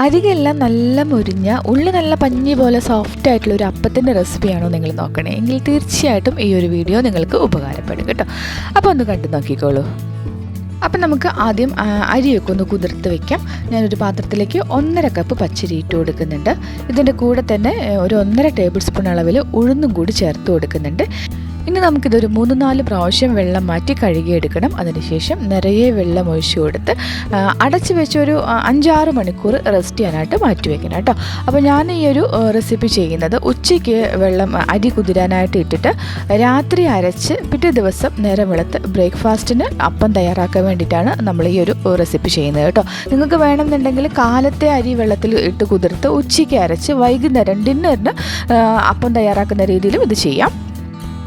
അരികെല്ലാം നല്ല മുരിഞ്ഞ ഉള്ളി നല്ല പഞ്ഞി പോലെ സോഫ്റ്റ് ആയിട്ടുള്ള ഒരു അപ്പത്തിൻ്റെ റെസിപ്പിയാണോ നിങ്ങൾ നോക്കണേ എങ്കിൽ തീർച്ചയായിട്ടും ഈ ഒരു വീഡിയോ നിങ്ങൾക്ക് ഉപകാരപ്പെടും കേട്ടോ. അപ്പോൾ ഒന്ന് കണ്ടു നോക്കിക്കോളൂ. അപ്പം നമുക്ക് ആദ്യം അരിയൊക്കെ ഒന്ന് കുതിർത്ത് വെക്കാം. ഞാനൊരു പാത്രത്തിലേക്ക് 1.5 കപ്പ് പച്ചരി ഇട്ട് കൊടുക്കുന്നുണ്ട്. ഇതിൻ്റെ കൂടെ തന്നെ ഒരു 1.5 ടേബിൾ സ്പൂൺ അളവിൽ ഉഴുന്നും കൂടി ചേർത്ത് കൊടുക്കുന്നുണ്ട്. ഇനി നമുക്കിതൊരു 3-4 പ്രാവശ്യം വെള്ളം മാറ്റി കഴുകിയെടുക്കണം. അതിനുശേഷം നിറയെ വെള്ളം ഒഴിച്ചു കൊടുത്ത് അടച്ച് വെച്ച് ഒരു 5-6 മണിക്കൂർ റെസ്റ്റ് ചെയ്യാനായിട്ട് മാറ്റി വെക്കണം കേട്ടോ. അപ്പോൾ ഞാൻ ഈ ഒരു റെസിപ്പി ചെയ്യുന്നത് ഉച്ചയ്ക്ക് അരി കുതിരാനായിട്ട് ഇട്ടിട്ട് രാത്രി അരച്ച് പിറ്റേ ദിവസം നേരം വെളുത്ത് ബ്രേക്ക്ഫാസ്റ്റിന് അപ്പം തയ്യാറാക്കാൻ വേണ്ടിയിട്ടാണ് നമ്മൾ ഈ ഒരു റെസിപ്പി ചെയ്യുന്നത് കേട്ടോ. നിങ്ങൾക്ക് വേണമെന്നുണ്ടെങ്കിൽ കാലത്തെ അരി വെള്ളത്തിൽ ഇട്ട് കുതിർത്ത് ഉച്ചയ്ക്ക് അരച്ച് വൈകുന്നേരം ഡിന്നറിന് അപ്പം തയ്യാറാക്കുന്ന രീതിയിലും ഇത് ചെയ്യാം.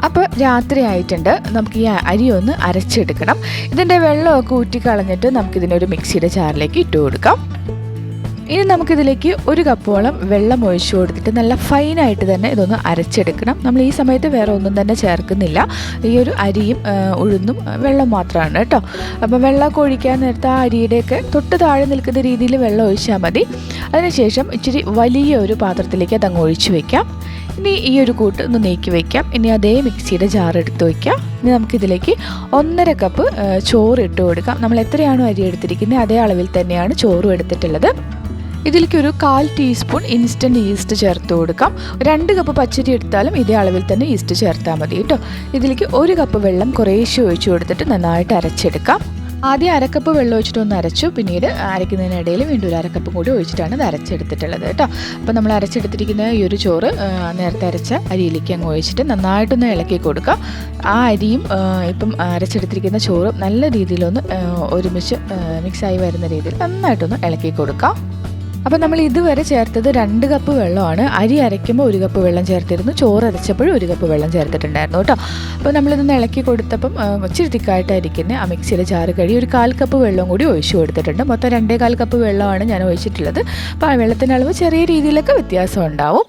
അപ്പോൾ രാത്രി ആയിട്ടുണ്ട്. നമുക്ക് ഈ അരി ഒന്ന് അരച്ചെടുക്കണം. ഇതിൻ്റെ വെള്ളമൊക്കെ ഊറ്റിക്കളഞ്ഞിട്ട് നമുക്കിതിനൊരു മിക്സിയുടെ ജാറിലേക്ക് ഇട്ട് കൊടുക്കാം. ഇനി നമുക്കിതിലേക്ക് 1 കപ്പോളം വെള്ളം ഒഴിച്ചു കൊടുത്തിട്ട് നല്ല ഫൈനായിട്ട് തന്നെ ഇതൊന്ന് അരച്ചെടുക്കണം. നമ്മൾ ഈ സമയത്ത് വേറെ ഒന്നും തന്നെ ചേർക്കുന്നില്ല. ഈ ഒരു അരിയും ഉഴുന്നും വെള്ളം മാത്രമാണ് കേട്ടോ. അപ്പോൾ വെള്ളമൊക്കെ ഒഴിക്കാൻ നേരത്തെ ആ അരിയുടെയൊക്കെ തൊട്ട് താഴെ നിൽക്കുന്ന രീതിയിൽ വെള്ളം ഒഴിച്ചാൽ മതി. അതിനുശേഷം ഇച്ചിരി വലിയ ഒരു പാത്രത്തിലേക്ക് അതങ്ങ് ഒഴിച്ചു വയ്ക്കാം. ഇനി ഈ ഒരു കൂട്ട് ഒന്ന് നീക്കി വയ്ക്കാം. ഇനി അതേ മിക്സിയുടെ ജാർ എടുത്ത് വയ്ക്കാം. ഇനി നമുക്കിതിലേക്ക് 1.5 കപ്പ് ചോറ് ഇട്ട് കൊടുക്കാം. നമ്മൾ എത്രയാണോ അരി എടുത്തിരിക്കുന്നത് അതേ അളവിൽ തന്നെയാണ് ചോറും എടുത്തിട്ടുള്ളത്. ഇതിലേക്ക് ഒരു 1/4 ടീസ്പൂൺ ഇൻസ്റ്റൻറ്റ് ഈസ്റ്റ് ചേർത്ത് കൊടുക്കാം. 2 കപ്പ് പച്ചരി എടുത്താലും ഇതേ അളവിൽ തന്നെ ഈസ്റ്റ് ചേർത്താൽ മതി കേട്ടോ. ഇതിലേക്ക് 1 കപ്പ് വെള്ളം കുറേശ്ശെ ഒഴിച്ചു കൊടുത്തിട്ട് നന്നായിട്ട് അരച്ചെടുക്കാം. ആദ്യം 1/2 കപ്പ് വെള്ളം ഒഴിച്ചിട്ട് ഒന്ന് അരച്ചു. പിന്നീട് അരയ്ക്കുന്നതിനിടയിൽ വീണ്ടും ഒരു 1/2 കപ്പ് കൂടി ഒഴിച്ചിട്ടാണ് ഇത് അരച്ചെടുത്തിട്ടുള്ളത് കേട്ടോ. അപ്പോൾ നമ്മൾ അരച്ചെടുത്തിരിക്കുന്ന ഈ ഒരു ചോറ് നേരത്തെ അരച്ച അരിയിലേക്ക് അങ്ങ് ഒഴിച്ചിട്ട് നന്നായിട്ടൊന്ന് ഇളക്കി കൊടുക്കുക. ആ അരിയും ഇപ്പം അരച്ചെടുത്തിരിക്കുന്ന ചോറും നല്ല രീതിയിലൊന്ന് ഒരുമിച്ച് മിക്സായി വരുന്ന രീതിയിൽ നന്നായിട്ടൊന്ന് ഇളക്കി കൊടുക്കാം. അപ്പോൾ നമ്മൾ ഇതുവരെ ചേർത്തത് 2 കപ്പ് വെള്ളമാണ്. അരി അരയ്ക്കുമ്പോൾ 1 കപ്പ് വെള്ളം ചേർത്തിരുന്നു. ചോറ് അരച്ചപ്പോഴും 1 കപ്പ് വെള്ളം ചേർത്തിട്ടുണ്ടായിരുന്നു കേട്ടോ. അപ്പോൾ നമ്മളിതൊന്ന് ഇളക്കി കൊടുത്തപ്പം ഇച്ചിരി തിക്കായിട്ടായിരിക്കുന്നത്. ആ മിക്സിയിലെ ജാറ് കഴി ഒരു 1/4 കപ്പ് വെള്ളം കൂടി ഒഴിച്ചു കൊടുത്തിട്ടുണ്ട്. മൊത്തം 2.25 കപ്പ് വെള്ളമാണ് ഞാൻ ഒഴിച്ചിട്ടുള്ളത്. അപ്പോൾ ആ വെള്ളത്തിൻ്റെ അളവ് ചെറിയ രീതിയിലൊക്കെ വ്യത്യാസം ഉണ്ടാവും.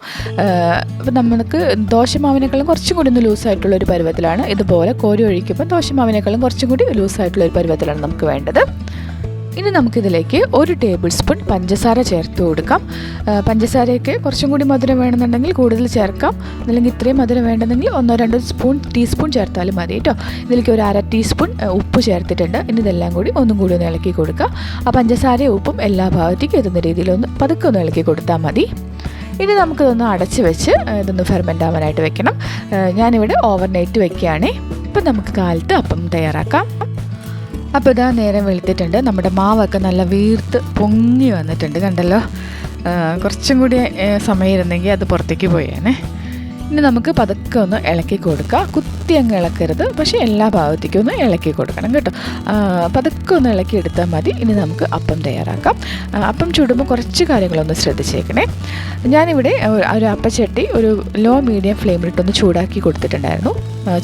അപ്പോൾ നമുക്ക് ദോശമാവിനേക്കാളും കുറച്ചും കൂടി ഒന്ന് ലൂസായിട്ടുള്ളൊരു പരുവത്തിലാണ്. ഇതുപോലെ കോരി ഒഴിക്കുമ്പോൾ ദോശമാവിനേക്കാളും കുറച്ചും കൂടി ലൂസായിട്ടുള്ളൊരു പരുവത്തിലാണ് നമുക്ക് വേണ്ടത്. ഇനി നമുക്കിതിലേക്ക് 1 ടേബിൾ സ്പൂൺ പഞ്ചസാര ചേർത്ത് കൊടുക്കാം. പഞ്ചസാരയൊക്കെ കുറച്ചും കൂടി മധുരം വേണമെന്നുണ്ടെങ്കിൽ കൂടുതൽ ചേർക്കാം. അല്ലെങ്കിൽ ഇത്രയും മധുരം വേണമെങ്കിൽ 1-2 ടീസ്പൂൺ ചേർത്താലും മതി കേട്ടോ. ഇതിലേക്ക് ഒരു 1/2 ടീസ്പൂൺ ഉപ്പ് ചേർത്തിട്ടുണ്ട്. ഇനി ഇതെല്ലാം കൂടി ഒന്നും കൂടി ഒന്ന് ഇളക്കി കൊടുക്കുക. ആ പഞ്ചസാരയും ഉപ്പും എല്ലാ ഭാഗത്തേക്കും എത്തുന്ന രീതിയിലൊന്ന് പതുക്കെ ഒന്ന് ഇളക്കി കൊടുത്താൽ മതി. ഇനി നമുക്കിതൊന്ന് അടച്ച് വെച്ച് ഇതൊന്ന് ഫെർമെൻ്റ് ആവാനായിട്ട് വെക്കണം. ഞാനിവിടെ ഓവർനൈറ്റ് വെക്കുകയാണ്. ഇപ്പം നമുക്ക് കാലത്ത് അപ്പം തയ്യാറാക്കാം. അപ്പോൾ ഇതാ നേരം വെളുത്തിട്ടുണ്ട്. നമ്മുടെ മാവൊക്കെ നല്ല വീർത്ത് പൊങ്ങി വന്നിട്ടുണ്ട് കണ്ടല്ലോ. കുറച്ചും കൂടി സമയം ഇരുന്നെങ്കിൽ അത് പുറത്തേക്ക് പോയേനെ. ഇനി നമുക്ക് പതുക്കെ ഒന്ന് ഇളക്കി കൊടുക്കുക. കുത്തി അങ്ങ് ഇളക്കരുത്, പക്ഷേ എല്ലാ ഭാഗത്തേക്കും ഒന്ന് ഇളക്കി കൊടുക്കണം കേട്ടോ. പതുക്കെ ഒന്ന് ഇളക്കി എടുത്താൽ മതി. ഇനി നമുക്ക് അപ്പം തയ്യാറാക്കാം. അപ്പം ചുടുമ്പോൾ കുറച്ച് കാര്യങ്ങളൊന്ന് ശ്രദ്ധിച്ചേക്കണേ. ഞാനിവിടെ ഒരു അപ്പച്ചട്ടി ഒരു ലോ മീഡിയം ഫ്ലെയിമിലിട്ടൊന്ന് ചൂടാക്കി കൊടുത്തിട്ടുണ്ടായിരുന്നു.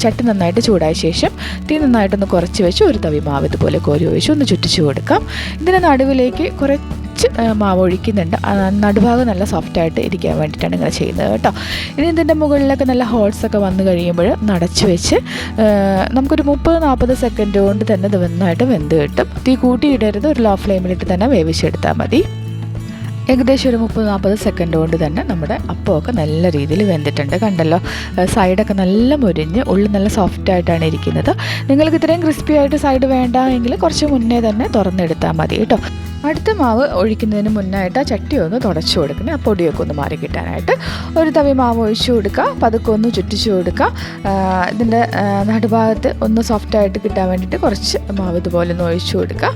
ചട്ടി നന്നായിട്ട് ചൂടായ ശേഷം തീ നന്നായിട്ടൊന്ന് കുറച്ച് വെച്ച് ഒരു തവി മാവ് ഇതുപോലെ കോരി ഒഴിച്ച് ഒന്ന് ചുറ്റിച്ച് കൊടുക്കാം. ഇതിന് നടുവിലേക്ക് കുറച്ച് മാവ് ഒഴിക്കുന്നുണ്ട്. നടുഭാഗം നല്ല സോഫ്റ്റായിട്ട് ഇരിക്കാൻ വേണ്ടിയിട്ടാണ് ഇങ്ങനെ ചെയ്യുന്നത് കേട്ടോ. ഇനി ഇതിൻ്റെ മുകളിലൊക്കെ നല്ല ഹോൾസൊക്കെ വന്നു കഴിയുമ്പോൾ നടച്ച് വെച്ച് നമുക്കൊരു 30-40 സെക്കൻഡ് കൊണ്ട് തന്നെ ഇത് നന്നായിട്ട് വെന്ത് കിട്ടും. തീ കൂട്ടിയിടരുത്, ഒരു ലോ ഫ്ലെയിമിലിട്ട് തന്നെ വേവിച്ചെടുത്താൽ മതി. ഏകദേശം ഒരു 30-40 സെക്കൻഡ് കൊണ്ട് തന്നെ നമ്മുടെ അപ്പമൊക്കെ നല്ല രീതിയിൽ വെന്തിട്ടുണ്ട് കണ്ടല്ലോ. സൈഡൊക്കെ നല്ല മുരിഞ്ഞ് ഉള്ളിൽ നല്ല സോഫ്റ്റായിട്ടാണ് ഇരിക്കുന്നത്. നിങ്ങൾക്ക് ഇത്രയും ക്രിസ്പി ആയിട്ട് സൈഡ് വേണ്ട എങ്കിൽ കുറച്ച് മുന്നേ തന്നെ തുറന്നെടുത്താൽ മതി കേട്ടോ. അടുത്ത മാവ് ഒഴിക്കുന്നതിന് മുന്നായിട്ട് ആ ചട്ടി ഒന്ന് തുടച്ചു കൊടുക്കണം. ആ പൊടിയൊക്കെ ഒന്ന് മാറി കിട്ടാനായിട്ട് ഒരു തവി മാവ് ഒഴിച്ചു കൊടുക്കുക. പതുക്കെ ഒന്ന് ചുറ്റിച്ചു കൊടുക്കുക. ഇതിൻ്റെ നടുഭാഗത്ത് ഒന്ന് സോഫ്റ്റായിട്ട് കിട്ടാൻ വേണ്ടിയിട്ട് കുറച്ച് മാവ് ഇതുപോലെ ഒന്ന് ഒഴിച്ചു കൊടുക്കുക.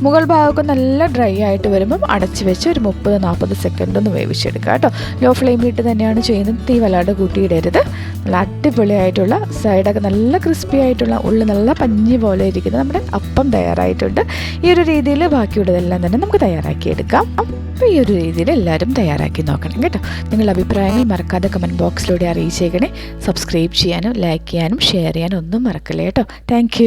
മുകൾ ഭാഗമൊക്കെ നല്ല ഡ്രൈ ആയിട്ട് വരുമ്പം അടച്ച് വെച്ച് ഒരു 30-40 സെക്കൻഡ് ഒന്ന് വേവിച്ചെടുക്കുക കേട്ടോ. ലോ ഫ്ലെയിമിലിട്ട് തന്നെയാണ് ചെയ്യുന്നത്. തീ വല്ലാതെ കൂട്ടിയിടരുത്. നല്ല അടിപൊളിയായിട്ടുള്ള സൈഡൊക്കെ നല്ല ക്രിസ്പി ആയിട്ടുള്ള ഉള്ളിൽ നല്ല പഞ്ഞി പോലെ ഇരിക്കുന്നത് നമ്മുടെ അപ്പം തയ്യാറായിട്ടുണ്ട്. ഈ ഒരു രീതിയിൽ ബാക്കിയുള്ളതെല്ലാം തന്നെ നമുക്ക് തയ്യാറാക്കിയെടുക്കാം. അപ്പോൾ ഈ ഒരു രീതിയിൽ എല്ലാവരും തയ്യാറാക്കി നോക്കണം കേട്ടോ. നിങ്ങളുടെ അഭിപ്രായങ്ങൾ മറക്കാതെ കമൻറ്റ് ബോക്സിലൂടെ അറിയിച്ചേക്കണേ. സബ്സ്ക്രൈബ് ചെയ്യാനും ലൈക്ക് ചെയ്യാനും ഷെയർ ചെയ്യാനും ഒന്നും മറക്കല്ലേ കേട്ടോ. താങ്ക്